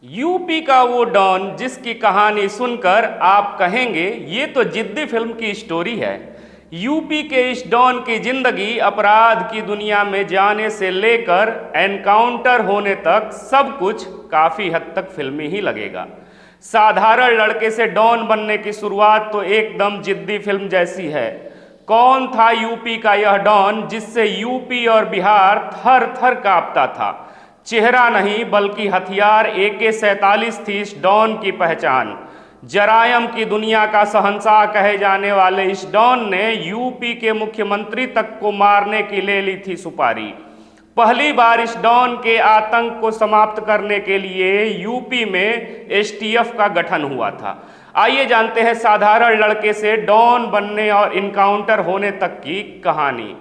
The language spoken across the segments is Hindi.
यूपी का वो डॉन जिसकी कहानी सुनकर आप कहेंगे ये तो जिद्दी फिल्म की स्टोरी है। यूपी के इस डॉन की जिंदगी अपराध की दुनिया में जाने से लेकर एनकाउंटर होने तक सब कुछ काफी हद तक फिल्मी ही लगेगा। साधारण लड़के से डॉन बनने की शुरुआत तो एकदम जिद्दी फिल्म जैसी है। कौन था यूपी का यह डॉन जिससे यूपी और बिहार थर थर कांपता था। चेहरा नहीं बल्कि हथियार AK-47 थी इस डॉन की पहचान। जरायम की दुनिया का शहंशाह कहे जाने वाले इस डॉन ने यूपी के मुख्यमंत्री तक को मारने की ले ली थी सुपारी। पहली बार इस डॉन के आतंक को समाप्त करने के लिए यूपी में STF का गठन हुआ था। आइए जानते हैं साधारण लड़के से डॉन बनने और इनकाउंटर होने तक की कहानी।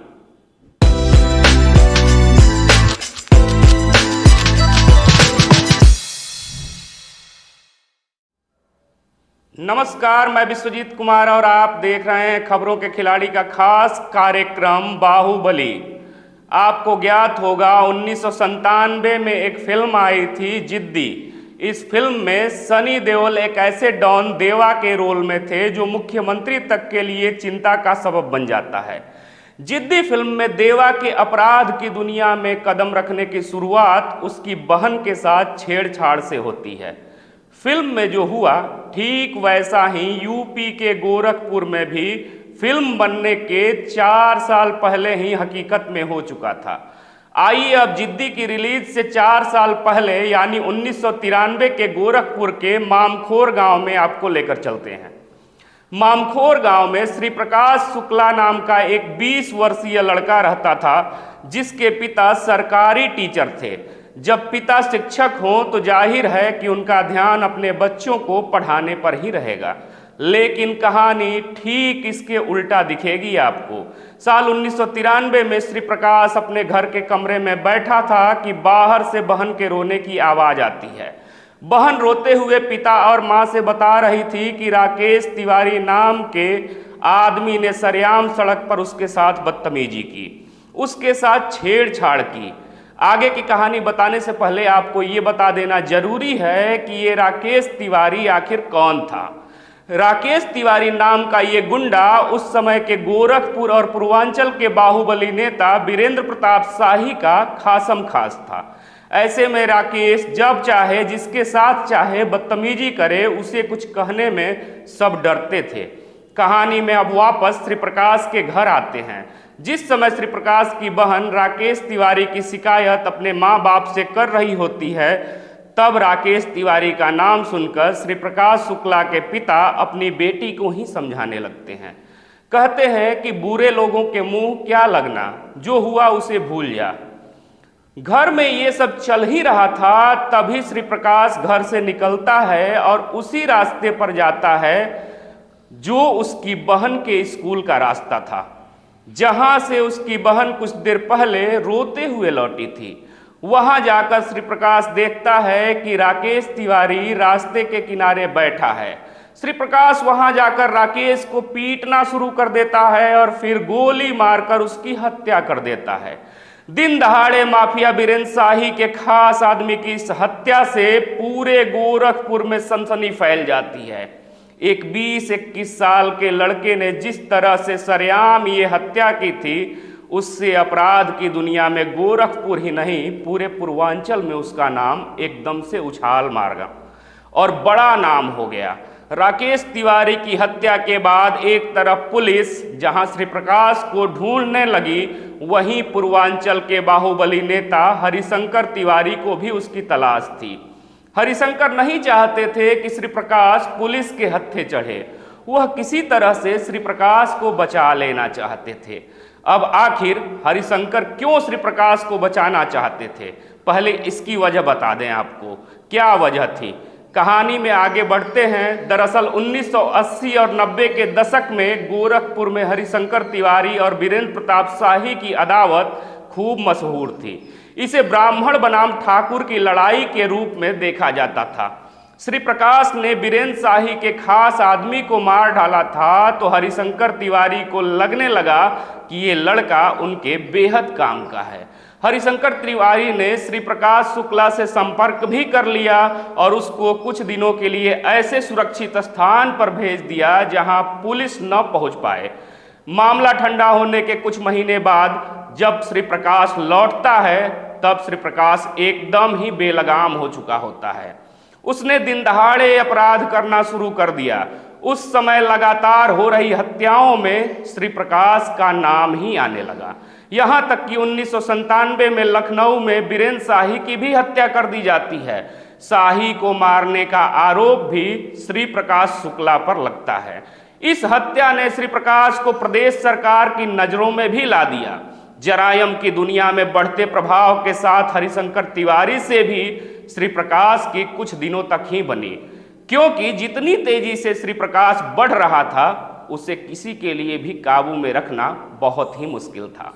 नमस्कार, मैं विश्वजीत कुमार और आप देख रहे हैं खबरों के खिलाड़ी का खास कार्यक्रम बाहुबली। आपको ज्ञात होगा 1997 में एक फिल्म आई थी जिद्दी। इस फिल्म में सनी देओल एक ऐसे डॉन देवा के रोल में थे जो मुख्यमंत्री तक के लिए चिंता का सबब बन जाता है। जिद्दी फिल्म में देवा के अपराध की दुनिया में कदम रखने की शुरुआत उसकी बहन के साथ छेड़छाड़ से होती है। फिल्म में जो हुआ ठीक वैसा ही यूपी के गोरखपुर में भी फिल्म बनने के 4 साल पहले ही हकीकत में हो चुका था। आइए अब जिद्दी की रिलीज से 4 साल पहले यानी 1993 के गोरखपुर के मामखोर गांव में आपको लेकर चलते हैं। मामखोर गांव में श्री प्रकाश शुक्ला नाम का एक 20 वर्षीय लड़का रहता था जिसके पिता सरकारी टीचर थे। जब पिता शिक्षक हों तो जाहिर है कि उनका ध्यान अपने बच्चों को पढ़ाने पर ही रहेगा, लेकिन कहानी ठीक इसके उल्टा दिखेगी आपको। साल 1993 में श्री प्रकाश अपने घर के कमरे में बैठा था कि बाहर से बहन के रोने की आवाज आती है। बहन रोते हुए पिता और मां से बता रही थी कि राकेश तिवारी नाम के आदमी ने सरेआम सड़क पर उसके साथ बदतमीजी की, उसके साथ छेड़छाड़ की। आगे की कहानी बताने से पहले आपको ये बता देना जरूरी है कि ये राकेश तिवारी आखिर कौन था। राकेश तिवारी नाम का ये गुंडा उस समय के गोरखपुर और पूर्वांचल के बाहुबली नेता वीरेंद्र प्रताप शाही का खासम खास था। ऐसे में राकेश जब चाहे जिसके साथ चाहे बदतमीजी करे, उसे कुछ कहने में सब डरते थे। कहानी में अब वापस श्री प्रकाश के घर आते हैं। जिस समय श्री प्रकाश की बहन राकेश तिवारी की शिकायत अपने माँ बाप से कर रही होती है, तब राकेश तिवारी का नाम सुनकर श्री प्रकाश शुक्ला के पिता अपनी बेटी को ही समझाने लगते हैं। कहते हैं कि बुरे लोगों के मुंह क्या लगना, जो हुआ उसे भूल जा। घर में ये सब चल ही रहा था, तभी श्री प्रकाश घर से निकलता है और उसी रास्ते पर जाता है जो उसकी बहन के स्कूल का रास्ता था, जहां से उसकी बहन कुछ देर पहले रोते हुए लौटी थी। वहां जाकर श्री प्रकाश देखता है कि राकेश तिवारी रास्ते के किनारे बैठा है। श्री प्रकाश वहां जाकर राकेश को पीटना शुरू कर देता है और फिर गोली मारकर उसकी हत्या कर देता है। दिन दहाड़े माफिया वीरेंद्र शाही के खास आदमी की इस हत्या से पूरे गोरखपुर में सनसनी फैल जाती है। एक 20-21 साल के लड़के ने जिस तरह से सरेआम ये हत्या की थी, उससे अपराध की दुनिया में गोरखपुर ही नहीं पूरे पूर्वांचल में उसका नाम एकदम से उछाल मार गया और बड़ा नाम हो गया। राकेश तिवारी की हत्या के बाद एक तरफ पुलिस जहां श्री प्रकाश को ढूंढने लगी, वहीं पूर्वांचल के बाहुबली नेता हरिशंकर तिवारी को भी उसकी तलाश थी। हरिशंकर नहीं चाहते थे कि श्री प्रकाश पुलिस के हत्थे चढ़े। वह किसी तरह से श्री प्रकाश को बचा लेना चाहते थे। अब आखिर हरिशंकर क्यों श्री प्रकाश को बचाना चाहते थे, पहले इसकी वजह बता दें आपको क्या वजह थी। कहानी में आगे बढ़ते हैं। दरअसल 1980 और 90 के दशक में गोरखपुर में हरिशंकर तिवारी और वीरेंद्र प्रताप शाही की अदावत खूब मशहूर थी। इसे ब्राह्मण बनाम ठाकुर की लड़ाई के रूप में देखा जाता था। श्री प्रकाश ने वीरेंद्र शाही के खास आदमी को मार डाला था तो हरिशंकर तिवारी को लगने लगा कि ये लड़का उनके बेहद काम का है। हरिशंकर तिवारी ने श्री प्रकाश शुक्ला से संपर्क भी कर लिया और उसको कुछ दिनों के लिए ऐसे सुरक्षित स्थान पर भेज दिया जहां पुलिस न पहुंच पाए। मामला ठंडा होने के कुछ महीने बाद जब श्री प्रकाश लौटता है तब श्री प्रकाश एकदम ही बेलगाम हो चुका होता है। उसने दिन दहाड़े अपराध करना शुरू कर दिया। उस समय लगातार हो रही हत्याओं में श्री प्रकाश का नाम ही आने लगा। यहाँ तक कि 1997 में लखनऊ में बीरेन शाही की भी हत्या कर दी जाती है। शाही को मारने का आरोप भी श्री प्रकाश शुक्ला पर लगता है। इस हत्या ने श्री प्रकाश को प्रदेश सरकार की नजरों में भी ला दिया। जरायम की दुनिया में बढ़ते प्रभाव के साथ हरिशंकर तिवारी से भी श्री प्रकाश की कुछ दिनों तक ही बनी, क्योंकि जितनी तेजी से श्री प्रकाश बढ़ रहा था उसे किसी के लिए भी काबू में रखना बहुत ही मुश्किल था।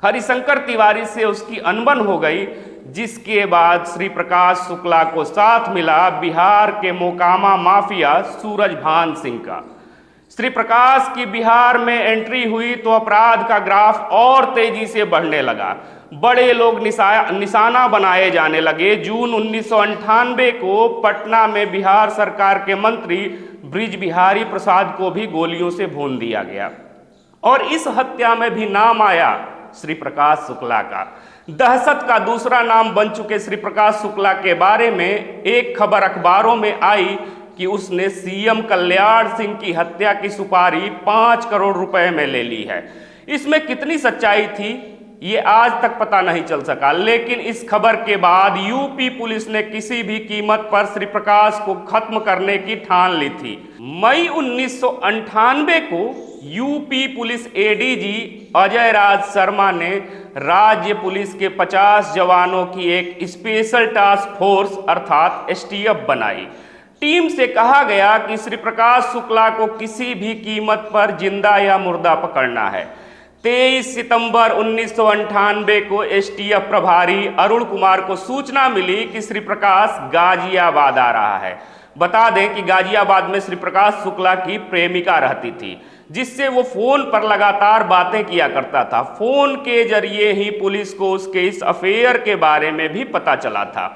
हरिशंकर तिवारी से उसकी अनबन हो गई, जिसके बाद श्री प्रकाश शुक्ला को साथ मिला बिहार के मोकामा माफिया सूरजभान सिंह का। श्री प्रकाश की बिहार में एंट्री हुई तो अपराध का ग्राफ और तेजी से बढ़ने लगा। बड़े लोग निशाना बनाए जाने लगे। जून 1998 को पटना में बिहार सरकार के मंत्री ब्रिज बिहारी प्रसाद को भी गोलियों से भून दिया गया और इस हत्या में भी नाम आया श्री प्रकाश शुक्ला का। दहशत का दूसरा नाम बन चुके श्री प्रकाश शुक्ला के बारे में एक खबर अखबारों में आई कि उसने सीएम कल्याण सिंह की हत्या की सुपारी 5 करोड़ रुपए में ले ली है। इसमें कितनी सच्चाई थी ये आज तक पता नहीं चल सका, लेकिन इस खबर के बाद यूपी पुलिस ने किसी भी कीमत पर श्री प्रकाश को खत्म करने की ठान ली थी। मई 1998 को UP police ADG Ajay Raj Sharma ने राज्य पुलिस के 50 जवानों की एक स्पेशल टास्क फोर्स अर्थात एसटीएफ बनाई। टीम से कहा गया कि श्री प्रकाश शुक्ला को किसी भी कीमत पर जिंदा या मुर्दा पकड़ना है। 23 सितंबर 1998 को एसटीएफ प्रभारी अरुण कुमार को सूचना मिली कि श्री प्रकाश गाजियाबाद आ रहा है। बता दें कि गाजियाबाद में श्री प्रकाश शुक्ला की प्रेमिका रहती थी, जिससे वो फोन पर लगातार बातें किया करता था। फोन के जरिए ही पुलिस को उसके इस अफेयर के बारे में भी पता चला था।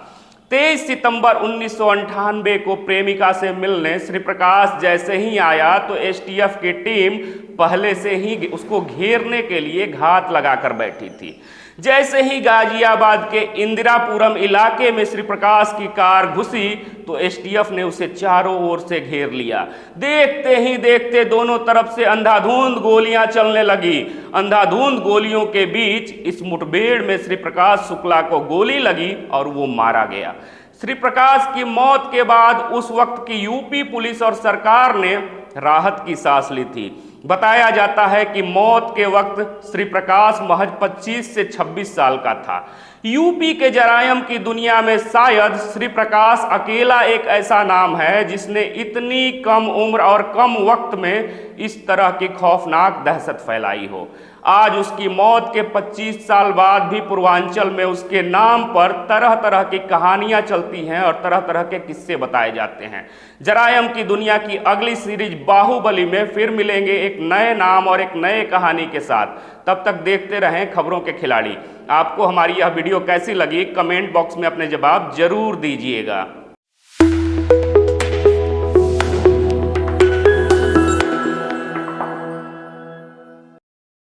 23 सितंबर 1998 को प्रेमिका से मिलने श्री प्रकाश जैसे ही आया तो एसटीएफ की टीम पहले से ही उसको घेरने के लिए घात लगाकर बैठी थी। जैसे ही गाजियाबाद के इंदिरापुरम इलाके में श्री प्रकाश की कार घुसी तो एसटीएफ ने उसे चारों ओर से घेर लिया। देखते ही देखते दोनों तरफ से अंधाधुंध गोलियां चलने लगी। अंधाधुंध गोलियों के बीच इस मुठभेड़ में श्री प्रकाश शुक्ला को गोली लगी और वो मारा गया। श्री प्रकाश की मौत के बाद उस वक्त की यूपी पुलिस और सरकार ने राहत की सांस ली थी। बताया जाता है कि मौत के वक्त श्री प्रकाश महज 25 से 26 साल का था। यूपी के जरायम की दुनिया में शायद श्री प्रकाश अकेला एक ऐसा नाम है जिसने इतनी कम उम्र और कम वक्त में इस तरह की खौफनाक दहशत फैलाई हो। आज उसकी मौत के 25 साल बाद भी पूर्वांचल में उसके नाम पर तरह तरह की कहानियां चलती हैं और तरह तरह के किस्से बताए जाते हैं। जरायम की दुनिया की अगली सीरीज बाहुबली में फिर मिलेंगे एक नए नाम और एक नए कहानी के साथ। तब तक देखते रहें खबरों के खिलाड़ी। आपको हमारी यह वीडियो कैसी लगी कमेंट बॉक्स में अपने जवाब जरूर दीजिएगा।